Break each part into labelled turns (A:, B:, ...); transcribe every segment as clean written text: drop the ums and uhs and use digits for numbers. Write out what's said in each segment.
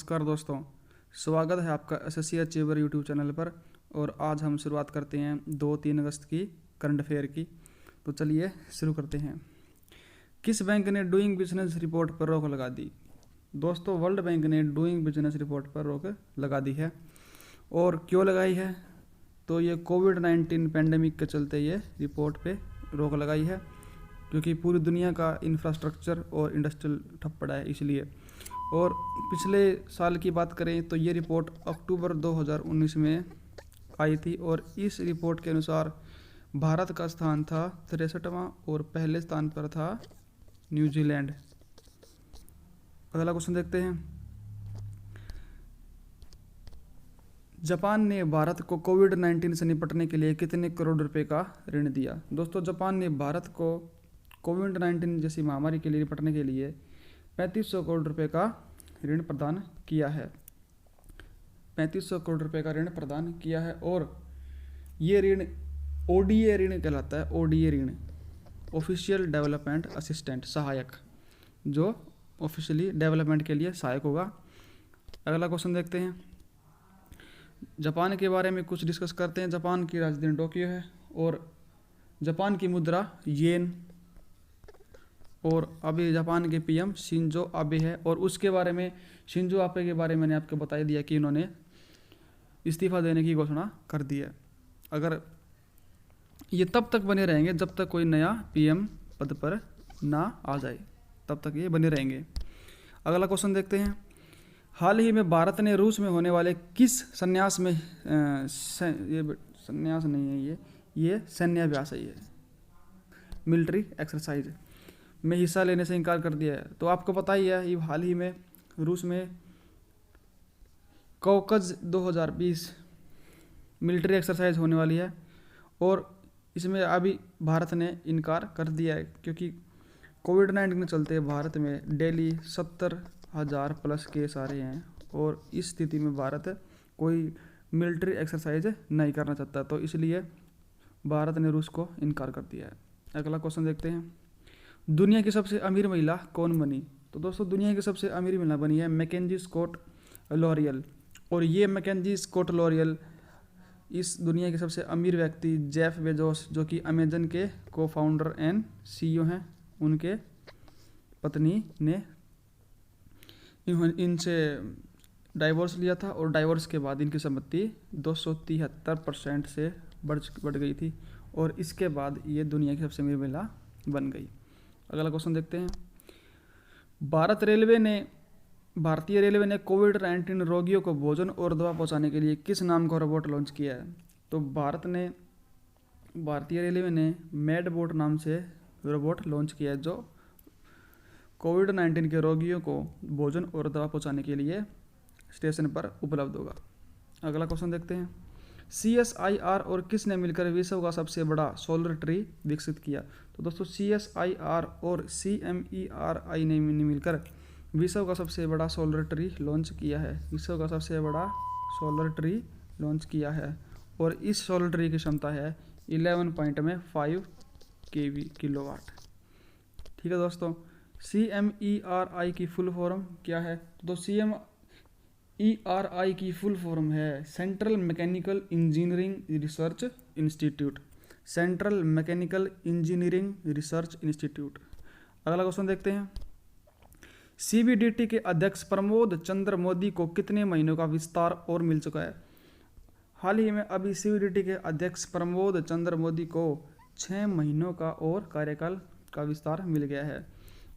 A: नमस्कार दोस्तों, स्वागत है आपका एसएससी अचीवर यूट्यूब चैनल पर। और आज हम शुरुआत करते हैं 2-3 अगस्त की करंट अफेयर की। तो चलिए शुरू करते हैं। किस बैंक ने डूइंग बिजनेस रिपोर्ट पर रोक लगा दी? दोस्तों, वर्ल्ड बैंक ने डूइंग बिजनेस रिपोर्ट पर रोक लगा दी है। और क्यों लगाई है? तो ये कोविड-19 पेंडेमिक के चलते ये रिपोर्ट पे रोक लगाई है, क्योंकि पूरी दुनिया का इंफ्रास्ट्रक्चर और इंडस्ट्रियल ठप पड़ा है इसलिए। और पिछले साल की बात करें तो ये रिपोर्ट अक्टूबर 2019 में आई थी और इस रिपोर्ट के अनुसार भारत का स्थान था 63वां और पहले स्थान पर था न्यूजीलैंड। अगला क्वेश्चन देखते हैं। जापान ने भारत को कोविड-19 से निपटने के लिए कितने करोड़ रुपए का ऋण दिया? दोस्तों, जापान ने भारत को कोविड-19 जैसी महामारी के लिए निपटने के लिए 3500 करोड़ रुपए का ऋण प्रदान किया है। 3500 करोड़ रुपए का ऋण प्रदान किया है। और ये ऋण ओडीए ऋण कहलाता है। ओडीए ऋण, ऑफिशियल डेवलपमेंट असिस्टेंट, सहायक, जो ऑफिशियली डेवलपमेंट के लिए सहायक होगा। अगला क्वेश्चन देखते हैं। जापान के बारे में कुछ डिस्कस करते हैं। जापान की राजधानी टोक्यो है और जापान की मुद्रा येन। और अभी जापान के पीएम शिंजो आबे है। और उसके बारे में, शिंजो आबे के बारे में मैंने आपको बता दिया कि इन्होंने इस्तीफा देने की घोषणा कर दी है। अगर ये तब तक बने रहेंगे जब तक कोई नया पीएम पद पर ना आ जाए, तब तक ये बने रहेंगे। अगला क्वेश्चन देखते हैं। हाल ही में भारत ने रूस में होने वाले किस संन्यास में ये संन्यास नहीं है, ये सैन्याभ्यास है, ये मिलिट्री एक्सरसाइज में हिस्सा लेने से इनकार कर दिया है। तो आपको पता ही है, ये हाल ही में रूस में कॉकज 2020 मिलिट्री एक्सरसाइज होने वाली है और इसमें अभी भारत ने इनकार कर दिया है, क्योंकि कोविड-19 के चलते भारत में डेली 70,000 प्लस केस आ रहे हैं और इस स्थिति में भारत कोई मिलिट्री एक्सरसाइज नहीं करना चाहता, तो इसलिए भारत ने रूस को इनकार कर दिया है। अगला क्वेश्चन देखते हैं। दुनिया की सबसे अमीर महिला कौन बनी? तो दोस्तों, दुनिया की सबसे अमीर महिला बनी है मैकेंजी स्कॉट लॉरियल। और ये मैकेंजी स्कॉट लॉरियल इस दुनिया के सबसे अमीर व्यक्ति जेफ बेजोस, जो कि अमेजन के को फाउंडर एंड सीईओ हैं, उनके पत्नी ने इनसे डाइवोर्स लिया था और डाइवोर्स के बाद इनकी संपत्ति 273% से बढ़ गई थी और इसके बाद ये दुनिया की सबसे अमीर महिला बन गई। अगला क्वेश्चन देखते हैं। भारतीय रेलवे ने कोविड-19 रोगियों को भोजन और दवा पहुंचाने के लिए किस नाम का रोबोट लॉन्च किया है? तो भारतीय रेलवे ने मेडबोट नाम से रोबोट लॉन्च किया है, जो कोविड-19 के रोगियों को भोजन और दवा पहुंचाने के लिए स्टेशन पर उपलब्ध होगा। अगला क्वेश्चन देखते हैं। CSIR और किसने मिलकर विश्व का सबसे बड़ा सोलर ट्री विकसित किया? तो दोस्तों, CSIR और CMERI ने मिलकर विश्व का सबसे बड़ा सोलर ट्री लॉन्च किया है। विश्व का सबसे बड़ा सोलर ट्री लॉन्च किया है और इस सोलर ट्री की क्षमता है 11.5 किलोवाट। ठीक है दोस्तों। CMERI की फुल फॉर्म क्या है? तो CMERI की फुल फॉर्म है central mechanical engineering research institute. Central mechanical engineering research institute. अगला क्वेश्चन देखते हैं। CBDT के अध्यक्ष प्रमोद चंद्र मोदी को कितने महीनों का विस्तार और मिल चुका है? हाल ही में अभी CBDT के अध्यक्ष प्रमोद चंद्र मोदी को 6 महीनों का और कार्यकाल का विस्तार मिल गया है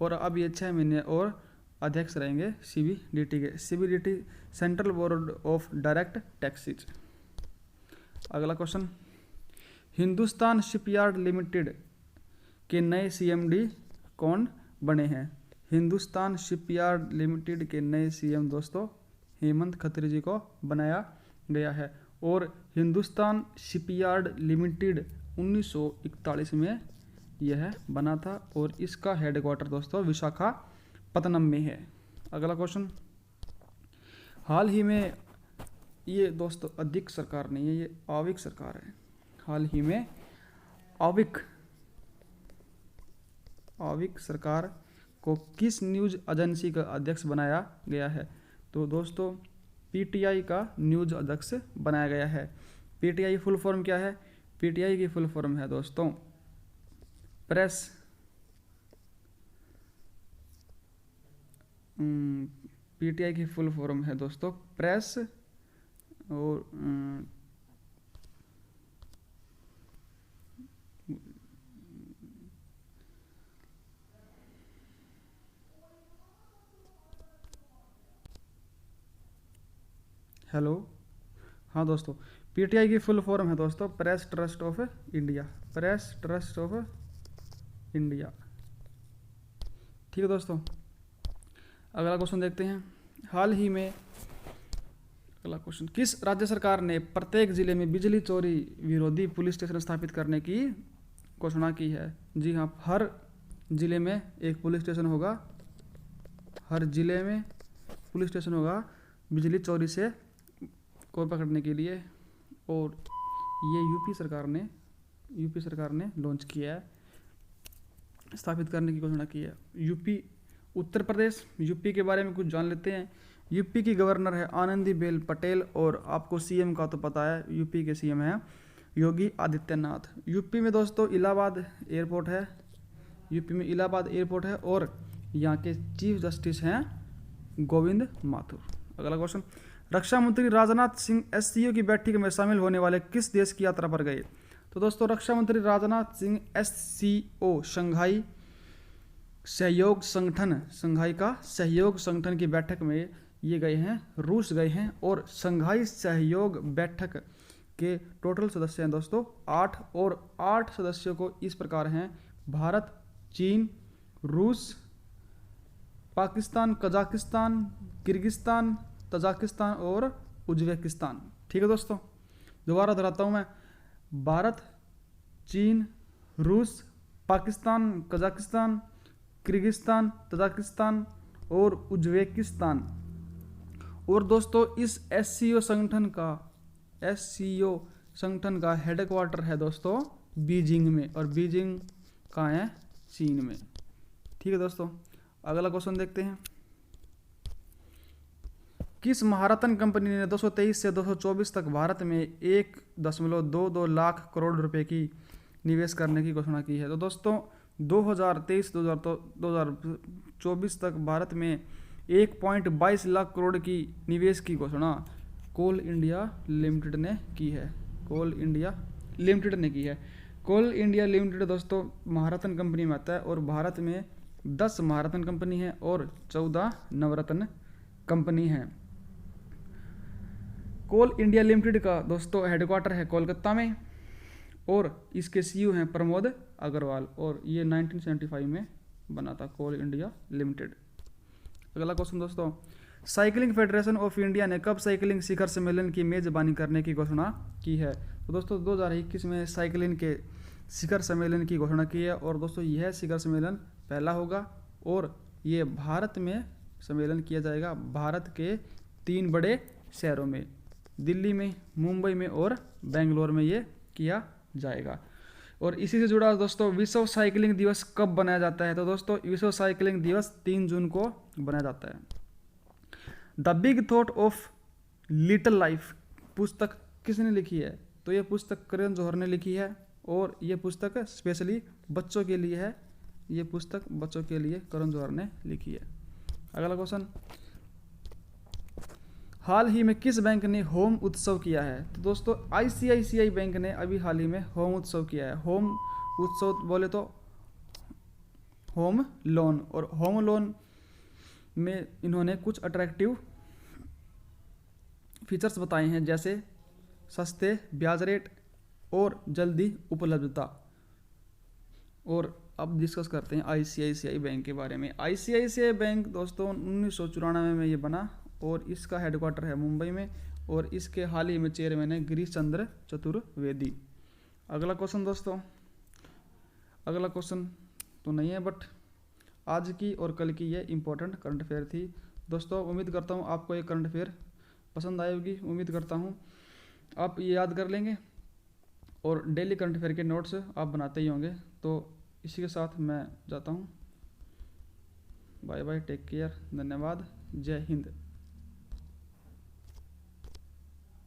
A: और अब ये 6 महीने और अध्यक्ष रहेंगे CBDT के। CBDT central board of direct taxes. अगला क्वेश्चन। हिंदुस्तान शिपयार्ड लिमिटेड के नए CMD कौन बने हैं? हिंदुस्तान शिपयार्ड लिमिटेड के नए CM दोस्तों हेमंत खत्री जी को बनाया गया है और हिंदुस्तान शिपयार्ड लिमिटेड 1941 में यह बना था और इसका हेडक्वार्टर दोस्तों विशाखापत्तनम में है। अगला क्वेश्चन। हाल ही में, ये दोस्तों अधिक सरकार नहीं है, ये आविक सरकार है। हाल ही में आविक सरकार को किस न्यूज एजेंसी का अध्यक्ष बनाया गया है? तो दोस्तों पीटीआई का न्यूज अध्यक्ष बनाया गया है। पीटीआई फुल फॉर्म क्या है? पीटीआई की फुल फॉर्म है दोस्तों प्रेस पीटीआई की फुल फॉर्म है दोस्तों प्रेस और हेलो, हाँ दोस्तों, पीटीआई की फुल फॉर्म है दोस्तों press trust of India, press trust of India. ठीक है दोस्तों, अगला क्वेश्चन देखते हैं। हाल ही में अगला क्वेश्चन, किस राज्य सरकार ने प्रत्येक जिले में बिजली चोरी विरोधी पुलिस स्टेशन स्थापित करने की घोषणा की है? जी हाँ, हर जिले में एक पुलिस स्टेशन होगा, हर जिले में पुलिस स्टेशन होगा बिजली चोरी से को पकड़ने के लिए, और ये यूपी सरकार ने लॉन्च किया है, स्थापित करने की घोषणा की है। यूपी, उत्तर प्रदेश, यूपी के बारे में कुछ जान लेते हैं। यूपी की गवर्नर है आनंदीबेन पटेल, और आपको सीएम का तो पता है, यूपी के सीएम हैं योगी आदित्यनाथ। यूपी में दोस्तों इलाहाबाद एयरपोर्ट है, यूपी में इलाहाबाद एयरपोर्ट है, और यहाँ के चीफ जस्टिस हैं गोविंद माथुर। अगला क्वेश्चन, रक्षा मंत्री राजनाथ सिंह एससीओ की बैठक में शामिल होने वाले किस देश की यात्रा पर गए? तो दोस्तों रक्षा मंत्री राजनाथ सिंह एससीओ शंघाई सहयोग संगठन, शंघाई का सहयोग संगठन की बैठक में ये गए हैं, रूस गए हैं, और शंघाई सहयोग बैठक के टोटल सदस्य हैं दोस्तों 8, और 8 सदस्यों को इस प्रकार हैं भारत, चीन, रूस, पाकिस्तान, कजाकिस्तान, किर्गिस्तान, तजाकिस्तान और उज्बेकिस्तान। ठीक है दोस्तों, दोबारा दोहराता हूँ मैं, भारत, चीन, रूस, पाकिस्तान, कजाकिस्तान, किर्गिस्तान, तजाकिस्तान और उज्बेकिस्तान। और दोस्तों इस एससीओ संगठन का हेडक्वार्टर है दोस्तों बीजिंग में, और बीजिंग कहाँ है? चीन में। ठीक है दोस्तों, अगला क्वेश्चन देखते हैं। किस महारत्न कंपनी ने 223 से 224 तक भारत में 1.22 लाख करोड़ रुपए की निवेश करने की घोषणा की है? तो दोस्तों 2023-2024 तक भारत में 1.22 लाख करोड़ की निवेश की घोषणा कोल इंडिया लिमिटेड ने की है। कोल इंडिया लिमिटेड ने की है। कोल इंडिया लिमिटेड दोस्तों महारत्न कंपनी में आता है, और भारत में 10 महारत्न कंपनी है और 14 नवरत्न कंपनी है। कोल इंडिया लिमिटेड का दोस्तों हेडक्वार्टर है कोलकाता में, और इसके सीईओ हैं प्रमोद अग्रवाल, और ये 1975 में बना था कोल इंडिया लिमिटेड। अगला क्वेश्चन दोस्तों, साइकिलिंग फेडरेशन ऑफ इंडिया ने कब साइकिलिंग शिखर सम्मेलन की मेजबानी करने की घोषणा की है? तो दोस्तों 2021 में साइकिलिंग के शिखर सम्मेलन की घोषणा की है, और दोस्तों यह शिखर सम्मेलन पहला होगा, और ये भारत में सम्मेलन किया जाएगा, भारत के 3 बड़े शहरों में, दिल्ली में, मुंबई में और बेंगलोर में ये किया जाएगा। और इसी से जुड़ा दोस्तों विश्व साइकिलिंग दिवस कब बनाया जाता है? तो दोस्तों विश्व साइकिलिंग दिवस 3 जून को बनाया जाता है। The big thought of little life पुस्तक किसने लिखी है? तो ये पुस्तक करण जौहर ने लिखी है, और ये पुस्तक स्पेशली बच्चों के लिए है, ये पुस्तक बच्चों के लिए करण जौहर ने लिखी है। अगला क्वेश्चन, हाल ही में किस बैंक ने होम उत्सव किया है? तो दोस्तों आईसीआईसीआई बैंक ने अभी हाल ही में होम उत्सव किया है। होम उत्सव बोले तो होम लोन, और होम लोन में इन्होंने कुछ अट्रैक्टिव फीचर्स बताए हैं, जैसे सस्ते ब्याज रेट और जल्दी उपलब्धता। और अब डिस्कस करते हैं आईसीआईसीआई बैंक के बारे में। आईसीआईसीआई बैंक दोस्तों 1994 में ये बना, और इसका हेडक्वार्टर है मुंबई में, और इसके हाल ही में चेयरमैन है गिरीश चंद्र चतुर्वेदी। अगला क्वेश्चन दोस्तों, अगला क्वेश्चन तो नहीं है, बट आज की और कल की ये इंपॉर्टेंट करंट अफेयर थी दोस्तों। उम्मीद करता हूँ आपको ये करंट अफेयर पसंद आएगी, उम्मीद करता हूँ आप ये याद कर लेंगे, और डेली करंट अफेयर के नोट्स आप बनाते ही होंगे। तो इसी के साथ मैं जाता हूँ, बाय बाय, टेक केयर, धन्यवाद, जय हिंद।